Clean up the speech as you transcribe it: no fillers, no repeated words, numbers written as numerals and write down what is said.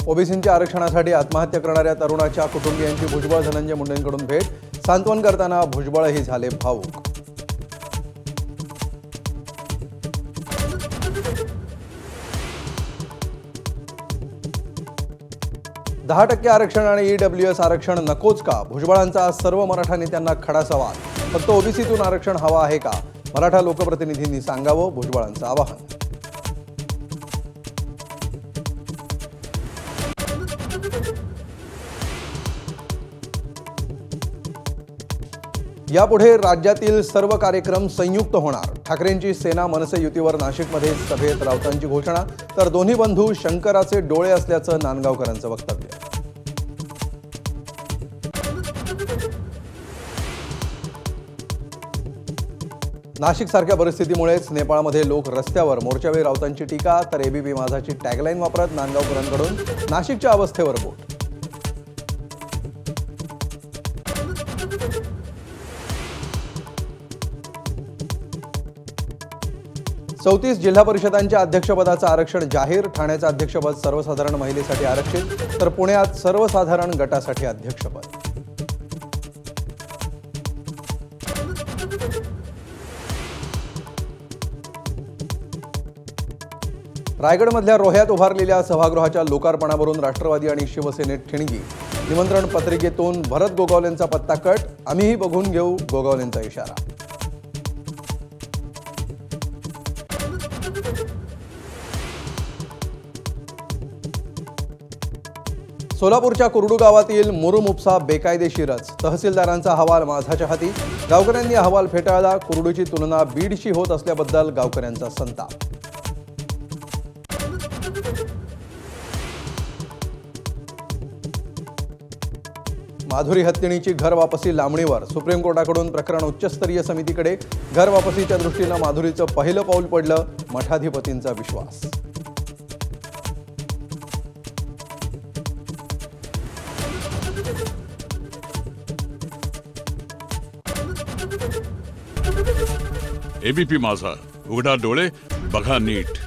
ओबीसींच्या आरक्षणासाठी आत्महत्या करणाऱ्या तरुणाच्या कुटुंबियांची भुजबळ धनंजय मुंडेंकडून भेट, सांत्वन करताना भुजबळही झाले भावूक। दहा 10% आरक्षण आणि ईडब्ल्यूएस आरक्षण नकोच का? भुजबळांचा सर्व मराठा नेत्यांना खडा सवाल। फक्त ओबीसीतून आरक्षण हवा आहे का? मराठा लोकप्रतिनिधींनी सांगावं, भुजबळांचं आवाहन। यापुढे राज्यातील सर्व कार्यक्रम संयुक्त होणार। ठाकरेंची सेना मनसे युतीवर नाशिकमध्ये सभेत राऊतांची घोषणा, तर दोन्ही बंधू शंकराचे डोळे असल्याचं नांदगावकरांचं वक्तव्य। नाशिकसारख्या परिस्थितीमुळेच नेपाळमध्ये लोक रस्त्यावर, मोर्चावेळी राऊतांची टीका, तर एबीपी माझाची टॅगलाईन वापरत नांदगावकरांकडून नाशिकच्या अवस्थेवर बोट। चौतीस जिल्हा परिषदांच्या अध्यक्षपदाचं आरक्षण जाहीर। ठाण्याचं अध्यक्षपद सर्वसाधारण महिलेसाठी आरक्षित, तर पुण्यात सर्वसाधारण गटासाठी अध्यक्षपद। रायगडमधल्या रोह्यात उभारलेल्या सभागृहाच्या लोकार्पणावरून राष्ट्रवादी आणि शिवसेनेत ठिणगी। निमंत्रण पत्रिकेतून भरत गोगावलेंचा पत्ता कट, आम्हीही बघून घेऊ, गोगावलेंचा इशारा। सोलापूरच्या कुरडू गावातील मुरुम उपसा बेकायदेशीरच, तहसीलदारांचा अहवाल माझाच्या हाती। गावकऱ्यांनी अहवाल फेटाळला। कुरडूची तुलना बीडशी होत असल्याबद्दल गावकऱ्यांचा संताप। माधुरी हत्तीणीची घर वापसी लांबणीवर, सुप्रीम कोर्टाकडून प्रकरण उच्चस्तरीय समितीकडे। घर वापसीच्या दृष्टीनं माधुरीचं पहिलं पाऊल पडलं, मठाधिपतींचा विश्वास। एबीपी माझा, उघडा डोळे बघा नीट।